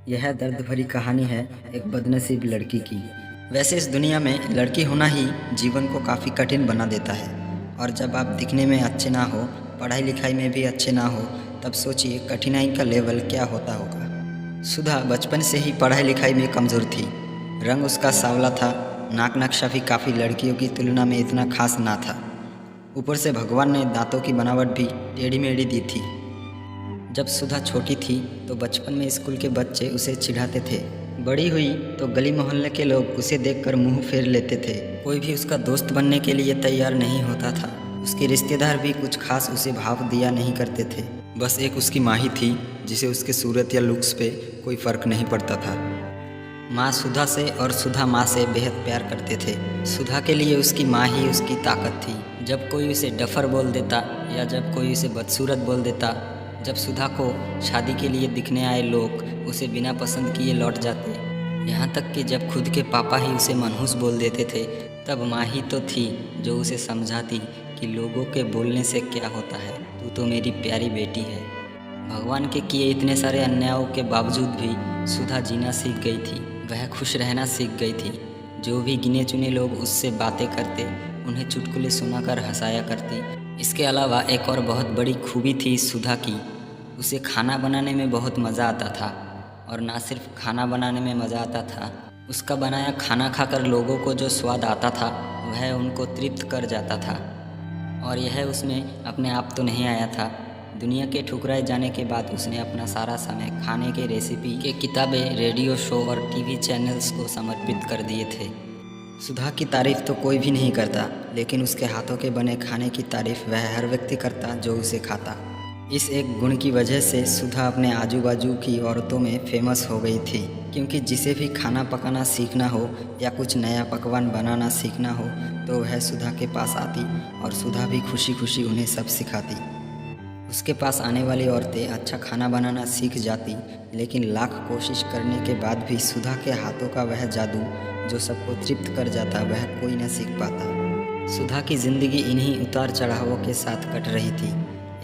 यह दर्द भरी कहानी है एक बदनसीब लड़की की। वैसे इस दुनिया में लड़की होना ही जीवन को काफ़ी कठिन बना देता है। और जब आप दिखने में अच्छे ना हो, पढ़ाई लिखाई में भी अच्छे ना हो, तब सोचिए कठिनाई का लेवल क्या होता होगा। सुधा बचपन से ही पढ़ाई लिखाई में कमज़ोर थी। रंग उसका सांवला था, नाक नक्शा भी काफ़ी लड़कियों की तुलना में इतना खास ना था। ऊपर से भगवान ने दांतों की बनावट भी टेढ़ी मेढ़ी दी थी। जब सुधा छोटी थी तो बचपन में स्कूल के बच्चे उसे चिढ़ाते थे। बड़ी हुई तो गली मोहल्ले के लोग उसे देखकर मुंह फेर लेते थे। कोई भी उसका दोस्त बनने के लिए तैयार नहीं होता था। उसके रिश्तेदार भी कुछ खास उसे भाव दिया नहीं करते थे। बस एक उसकी माँ ही थी जिसे उसके सूरत या लुक्स पे कोई फ़र्क नहीं पड़ता था। माँ सुधा से और सुधा माँ से बेहद प्यार करते थे। सुधा के लिए उसकी माँ ही उसकी ताकत थी। जब कोई उसे डफर बोल देता या जब कोई उसे बदसूरत बोल देता, जब सुधा को शादी के लिए दिखने आए लोग उसे बिना पसंद किए लौट जाते, यहाँ तक कि जब खुद के पापा ही उसे मनहूस बोल देते थे, तब माँ ही तो थी जो उसे समझाती कि लोगों के बोलने से क्या होता है, तू तो मेरी प्यारी बेटी है। भगवान के किए इतने सारे अन्यायों के बावजूद भी सुधा जीना सीख गई थी। वह खुश रहना सीख गई थी। जो भी गिने चुने लोग उससे बातें करते, उन्हें चुटकुले सुनाकर हंसाया करती। इसके अलावा एक और बहुत बड़ी खूबी थी सुधा की, उसे खाना बनाने में बहुत मज़ा आता था। और ना सिर्फ खाना बनाने में मज़ा आता था, उसका बनाया खाना खाकर लोगों को जो स्वाद आता था वह उनको तृप्त कर जाता था। और यह उसमें अपने आप तो नहीं आया था। दुनिया के ठुकराए जाने के बाद उसने अपना सारा समय खाने के रेसिपी के किताबें, रेडियो शो और टीवी चैनल्स को समर्पित कर दिए थे। सुधा की तारीफ़ तो कोई भी नहीं करता, लेकिन उसके हाथों के बने खाने की तारीफ़ वह हर व्यक्ति करता जो उसे खाता। इस एक गुण की वजह से सुधा अपने आजू बाजू की औरतों में फेमस हो गई थी, क्योंकि जिसे भी खाना पकाना सीखना हो या कुछ नया पकवान बनाना सीखना हो तो वह सुधा के पास आती और सुधा भी खुशी खुशी उन्हें सब सिखाती। उसके पास आने वाली औरतें अच्छा खाना बनाना सीख जाती, लेकिन लाख कोशिश करने के बाद भी सुधा के हाथों का वह जादू जो सबको तृप्त कर जाता वह कोई न सीख पाता। सुधा की ज़िंदगी इन्हीं उतार चढ़ावों के साथ कट रही थी।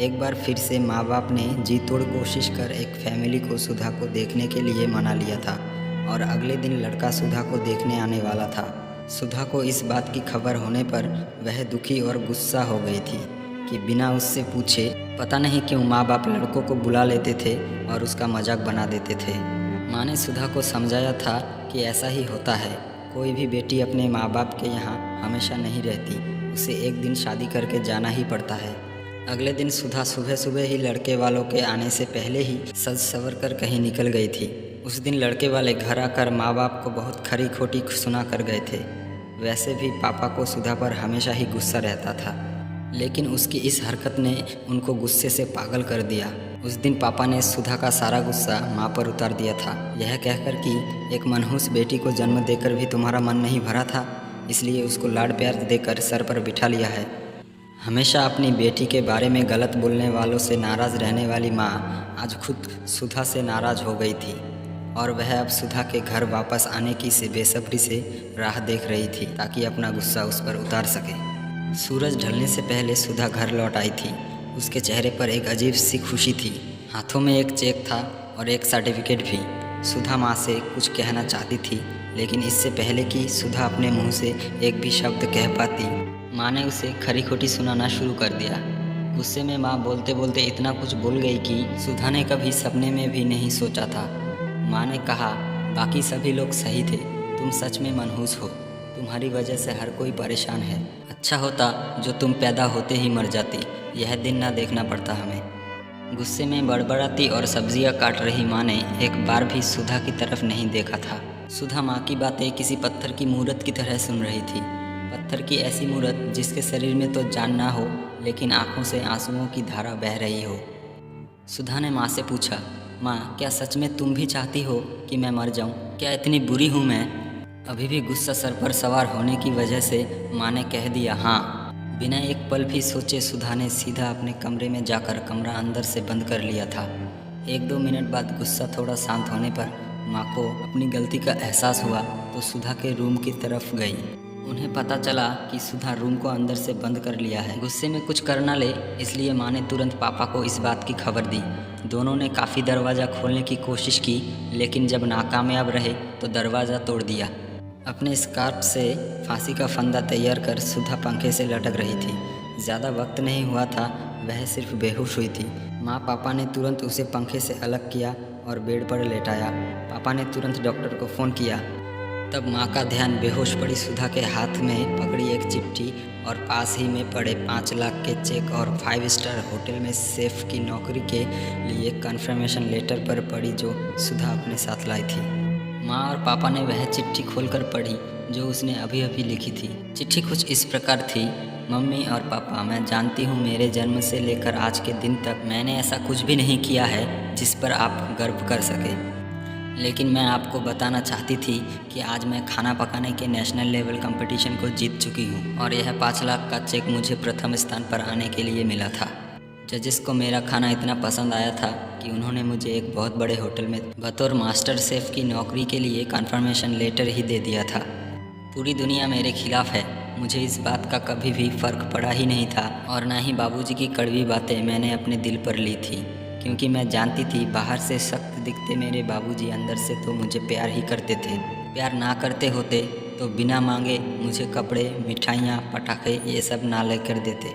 एक बार फिर से माँ बाप ने जी तोड़ कोशिश कर एक फैमिली को सुधा को देखने के लिए मना लिया था और अगले दिन लड़का सुधा को देखने आने वाला था। सुधा को इस बात की खबर होने पर वह दुखी और गुस्सा हो गई थी कि बिना उससे पूछे पता नहीं क्यों माँ बाप लड़कों को बुला लेते थे और उसका मजाक बना देते थे। माँ ने सुधा को समझाया था कि ऐसा ही होता है, कोई भी बेटी अपने माँ बाप के यहाँ हमेशा नहीं रहती, उसे एक दिन शादी करके जाना ही पड़ता है। अगले दिन सुधा सुबह सुबह ही लड़के वालों के आने से पहले ही सज सवर कर कहीं निकल गई थी। उस दिन लड़के वाले घर आकर माँ बाप को बहुत खरी खोटी सुना कर गए थे। वैसे भी पापा को सुधा पर हमेशा ही गुस्सा रहता था, लेकिन उसकी इस हरकत ने उनको गुस्से से पागल कर दिया। उस दिन पापा ने सुधा का सारा गुस्सा माँ पर उतार दिया था, यह कहकर कि एक मनहूस बेटी को जन्म देकर भी तुम्हारा मन नहीं भरा था, इसलिए उसको लाड प्यार देकर सर पर बिठा लिया है। हमेशा अपनी बेटी के बारे में गलत बोलने वालों से नाराज़ रहने वाली माँ आज खुद सुधा से नाराज़ हो गई थी और वह अब सुधा के घर वापस आने की से बेसब्री से राह देख रही थी ताकि अपना गुस्सा उस पर उतार सके। सूरज ढलने से पहले सुधा घर लौट आई थी। उसके चेहरे पर एक अजीब सी खुशी थी। हाथों में एक चेक था और एक सर्टिफिकेट भी। सुधा माँ से कुछ कहना चाहती थी, लेकिन इससे पहले कि सुधा अपने मुंह से एक भी शब्द कह पाती, माँ ने उसे खरी खोटी सुनाना शुरू कर दिया। गुस्से में माँ बोलते बोलते इतना कुछ बोल गई कि सुधा ने कभी सपने में भी नहीं सोचा था। माँ ने कहा, बाकी सभी लोग सही थे, तुम सच में मनहूस हो, तुम्हारी वजह से हर कोई परेशान है। अच्छा होता जो तुम पैदा होते ही मर जाती, यह दिन ना देखना पड़ता हमें। गुस्से में बड़बड़ाती और सब्जियां काट रही माँ ने एक बार भी सुधा की तरफ नहीं देखा था। सुधा माँ की बातें किसी पत्थर की मूरत की तरह सुन रही थी। पत्थर की ऐसी मूरत जिसके शरीर में तो जान ना हो, लेकिन आंखों से आंसुओं की धारा बह रही हो। सुधा ने माँ से पूछा, माँ क्या सच में तुम भी चाहती हो कि मैं मर जाऊँ? क्या इतनी बुरी हूँ मैं? अभी भी गुस्सा सर पर सवार होने की वजह से माँ ने कह दिया हाँ। बिना एक पल भी सोचे सुधा ने सीधा अपने कमरे में जाकर कमरा अंदर से बंद कर लिया था। 1-2 मिनट बाद गुस्सा थोड़ा शांत होने पर माँ को अपनी गलती का एहसास हुआ तो सुधा के रूम की तरफ गई। उन्हें पता चला कि सुधा रूम को अंदर से बंद कर लिया है। गुस्से में कुछ कर ना ले, इसलिए माँ ने तुरंत पापा को इस बात की खबर दी। दोनों ने काफ़ी दरवाज़ा खोलने की कोशिश की, लेकिन जब नाकामयाब रहे तो दरवाज़ा तोड़ दिया। अपने स्कार्फ से फांसी का फंदा तैयार कर सुधा पंखे से लटक रही थी। ज़्यादा वक्त नहीं हुआ था, वह सिर्फ बेहोश हुई थी। माँ पापा ने तुरंत उसे पंखे से अलग किया और बेड पर लेटाया। पापा ने तुरंत डॉक्टर को फ़ोन किया। तब माँ का ध्यान बेहोश पड़ी सुधा के हाथ में पकड़ी एक चिट्ठी और पास ही में पड़े 5 लाख के चेक और 5 स्टार होटल में शेफ की नौकरी के लिए कन्फर्मेशन लेटर पर पड़ी, जो सुधा अपने साथ लाई थी। माँ और पापा ने वह चिट्ठी खोलकर पढ़ी जो उसने अभी अभी लिखी थी। चिट्ठी कुछ इस प्रकार थी। मम्मी और पापा, मैं जानती हूँ मेरे जन्म से लेकर आज के दिन तक मैंने ऐसा कुछ भी नहीं किया है जिस पर आप गर्व कर सके, लेकिन मैं आपको बताना चाहती थी कि आज मैं खाना पकाने के नेशनल लेवल कंपटीशन को जीत चुकी हूँ और यह 5 लाख का चेक मुझे प्रथम स्थान पर आने के लिए मिला था। जजेस को मेरा खाना इतना पसंद आया था कि उन्होंने मुझे एक बहुत बड़े होटल में बतौर मास्टर शेफ की नौकरी के लिए कन्फर्मेशन लेटर ही दे दिया था। पूरी दुनिया मेरे खिलाफ है, मुझे इस बात का कभी भी फ़र्क पड़ा ही नहीं था और ना ही बाबूजी की कड़वी बातें मैंने अपने दिल पर ली थी, क्योंकि मैं जानती थी बाहर से सख्त दिखते मेरे बाबूजी अंदर से तो मुझे प्यार ही करते थे। प्यार ना करते होते तो बिना मांगे मुझे कपड़े, मिठाइयाँ, पटाखे ये सब ना लेकर देते।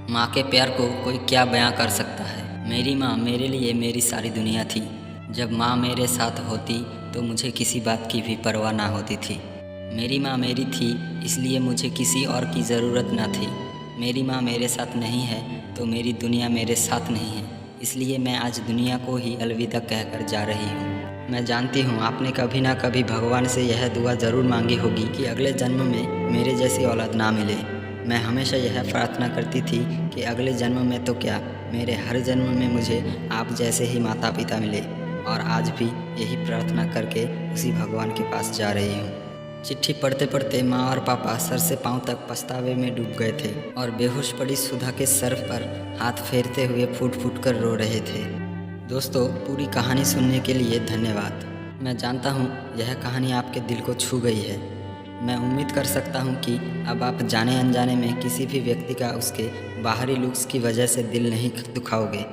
माँ के प्यार को कोई क्या बयां कर सकता है। मेरी माँ मेरे लिए मेरी सारी दुनिया थी। जब माँ मेरे साथ होती तो मुझे किसी बात की भी परवाह ना होती थी। मेरी माँ मेरी थी, इसलिए मुझे किसी और की ज़रूरत ना थी। मेरी माँ मेरे साथ नहीं है तो मेरी दुनिया मेरे साथ नहीं है, इसलिए मैं आज दुनिया को ही अलविदा कहकर जा रही हूँ। मैं जानती हूँ आपने कभी ना कभी भगवान से यह दुआ ज़रूर मांगी होगी कि अगले जन्म में मेरे जैसी औलाद ना मिले। मैं हमेशा यह प्रार्थना करती थी कि अगले जन्म में तो क्या, मेरे हर जन्म में मुझे आप जैसे ही माता पिता मिले, और आज भी यही प्रार्थना करके उसी भगवान के पास जा रही हूँ। चिट्ठी पढ़ते पढ़ते माँ और पापा सर से पाँव तक पछतावे में डूब गए थे और बेहोश पड़ी सुधा के सर पर हाथ फेरते हुए फूट फूट कर रो रहे थे। दोस्तों, पूरी कहानी सुनने के लिए धन्यवाद। मैं जानता हूँ यह कहानी आपके दिल को छू गई है। मैं उम्मीद कर सकता हूँ कि अब आप जाने अनजाने में किसी भी व्यक्ति का उसके बाहरी लुक्स की वजह से दिल नहीं दुखाओगे।